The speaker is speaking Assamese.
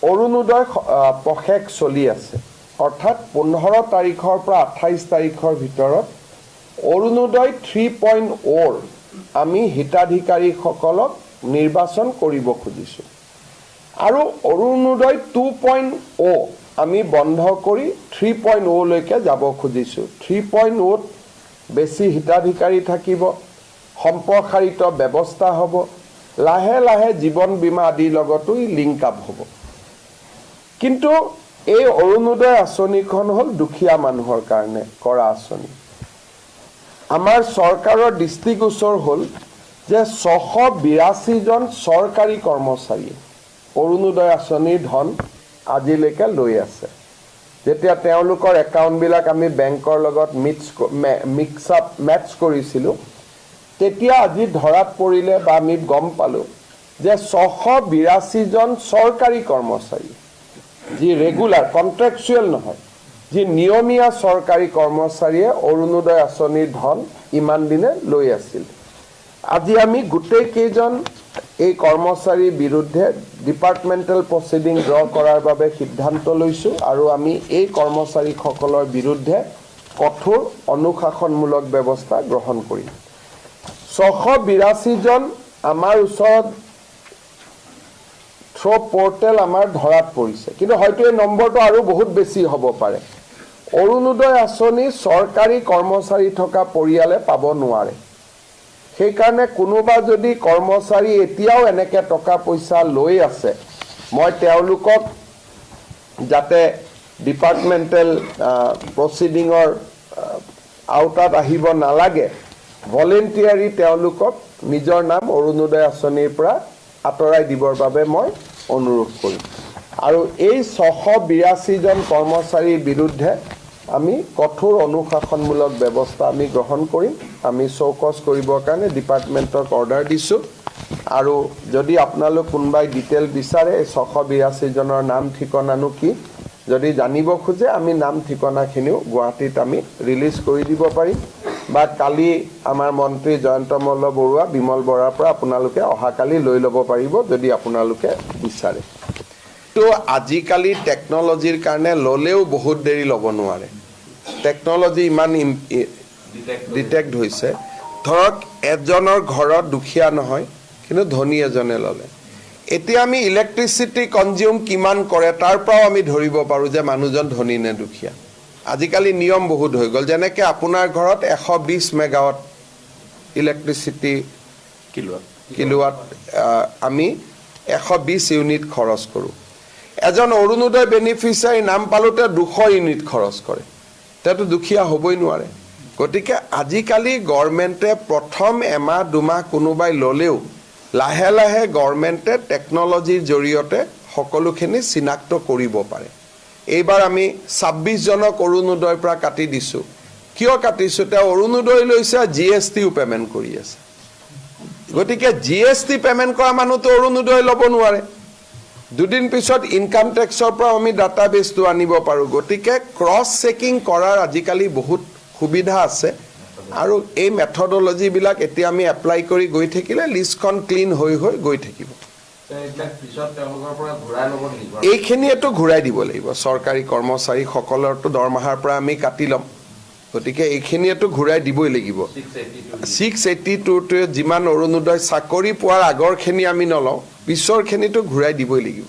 অৰুণোদয় পষেক চলি আছে অৰ্থাৎ 15 তাৰিখৰ পৰা 28 তাৰিখৰ ভিতৰত অৰুণোদয় 3.0 আমি হিতাধিকাৰীসকলক নিৰ্বাচন কৰিব খুজিছো আৰু অৰুণোদয় 2.0 আমি বন্ধ কৰি 3.0 লৈকে যাব খুজিছো 3.0 বেছি হিতাধিকাৰী থাকিব সম্প্ৰসাৰিত ব্যৱস্থা হ'ব লাহে লাহে জীৱন বীমা আদিৰ লগতো লিংক আপ হ'ব কিন্তু এই অৰুণোদয় আঁচনিখন হ'ল দুখীয়া মানুহৰ কাৰণে কৰা আঁচনি আমাৰ চৰকাৰৰ দৃষ্টিগোচৰ হ'ল যে 682 জন চৰকাৰী কৰ্মচাৰী অৰুণোদয় আঁচনিৰ ধন আজিলৈকে লৈ আছে যেতিয়া তেওঁলোকৰ একাউণ্টবিলাক আমি বেংকৰ লগত মেটচ কৰিছিলোঁ তেতিয়া আজি ধৰাত পৰিলে বা আমি গম পালোঁ যে 682 জন চৰকাৰী কৰ্মচাৰী যি ৰেগুলাৰ কন্ট্ৰেকচুৱেল নহয় যি নিয়মীয়া চৰকাৰী কৰ্মচাৰীয়ে অৰুণোদয় আঁচনিৰ ধন ইমান দিনে লৈ আছিল আজি আমি গোটেই কেইজন এই কৰ্মচাৰীৰ বিৰুদ্ধে ডিপাৰ্টমেণ্টেল প্ৰচিডিং ড্ৰ কৰাৰ বাবে সিদ্ধান্ত লৈছোঁ আৰু আমি এই কৰ্মচাৰীসকলৰ বিৰুদ্ধে কঠোৰ অনুশাসনমূলক ব্যৱস্থা গ্ৰহণ কৰিম 682 জন আমাৰ ওচৰত থ্ৰ পৰ্টেল আমাৰ ধৰাত পৰিছে কিন্তু হয়তো এই নম্বৰটো আৰু বহুত বেছি হ'ব পাৰে অৰুণোদয় আঁচনি চৰকাৰী কৰ্মচাৰী থকা পৰিয়ালে পাব নোৱাৰে সেইকাৰণে কোনোবা যদি কৰ্মচাৰী এতিয়াও এনেকৈ টকা পইচা লৈ আছে মই তেওঁলোকক যাতে ডিপাৰ্টমেণ্টেল প্ৰচিডিঙৰ আওতাত আহিব নালাগে ভলেণ্টিয়াৰী তেওঁলোকক নিজৰ নাম অৰুণোদয় আঁচনিৰ পৰা আঁতৰাই দিবৰ বাবে মই অনুৰোধ কৰিম আৰু এই 682 জন কৰ্মচাৰীৰ বিৰুদ্ধে আমি কঠোৰ অনুশাসনমূলক ব্যৱস্থা আমি গ্ৰহণ কৰিম আমি চৌকছ কৰিবৰ কাৰণে ডিপাৰ্টমেণ্টক অৰ্ডাৰ দিছোঁ আৰু যদি আপোনালোক কোনোবাই ডিটেইল বিচাৰে 682 জনৰ নাম ঠিকনানো কি যদি জানিব খোজে আমি নাম ঠিকনাখিনিও গুৱাহাটীত আমি ৰিলিজ কৰি দিব পাৰিম বা কালি আমাৰ মন্ত্ৰী জয়ন্ত মল্ল বৰুৱা বিমল বৰাৰ পৰা আপোনালোকে অহাকালি লৈ ল'ব পাৰিব যদি আপোনালোকে বিচাৰে তো আজিকালি টেকন'লজিৰ কাৰণে ল'লেও বহুত দেৰি ল'ব নোৱাৰে টেকন'লজি ইমান ডিটেক্ট হৈছে ধৰক এজনৰ ঘৰত দুখীয়া নহয় কিন্তু ধনী এজনে ল'লে এতিয়া আমি ইলেক্ট্ৰিচিটি কনজিউম কিমান কৰে তাৰ পৰাও আমি ধৰিব পাৰোঁ যে মানুহজন ধনী নে দুখীয়া আজিকালি নিয়ম বহুত হৈ গ'ল যেনেকৈ আপোনাৰ ঘৰত 120 মেগাৱাট ইলেক্ট্ৰিচিটি কিলোৱাট আমি 120 ইউনিট খৰচ কৰোঁ এজন অৰুণোদয় বেনিফিচিয়াৰী নাম পালোতে 200 ইউনিট খৰচ কৰে তেতো দুখীয়া হ'বই নোৱাৰে গতিকে আজিকালি গভৰ্ণমেণ্টে প্ৰথম এমাহ দুমাহ কোনোবাই ল'লেও লাহে লাহে গভৰ্ণমেণ্টে টেকন'লজিৰ জৰিয়তে সকলোখিনি চিনাক্ত কৰিব পাৰে এইবাৰ আমি 26 জনক অৰুণোদয়ৰ পৰা কাটি দিছোঁ কিয় কাটিছোঁ তেওঁ অৰুণোদয় লৈছে জিএছটিও পে'মেণ্ট কৰি আছে গতিকে জিএছটি পে'মেণ্ট কৰা মানুহটো অৰুণোদয় ল'ব নোৱাৰে দুদিন পিছত ইনকাম টেক্সৰ পৰা আমি ডাটাবেছটো আনিব পাৰোঁ গতিকে ক্ৰছ চেকিং কৰাৰ আজিকালি বহুত সুবিধা আছে আৰু এই মেথডলজিবিলাক এতিয়া আমি এপ্লাই কৰি গৈ থাকিলে লিষ্টখন ক্লিন হৈ হৈ গৈ থাকিব এইখিনিয়েতো ঘূৰাই দিব লাগিব চৰকাৰী কৰ্মচাৰীসকলৰতো দৰমহাৰ পৰা আমি কাটি ল'ম গতিকে এইখিনিয়েতো ঘূৰাই দিবই লাগিব 682টোৱে যিমান অৰুণোদয় চাকৰি পোৱাৰ আগৰখিনি আমি নলওঁ পিছৰখিনিতো ঘূৰাই দিবই লাগিব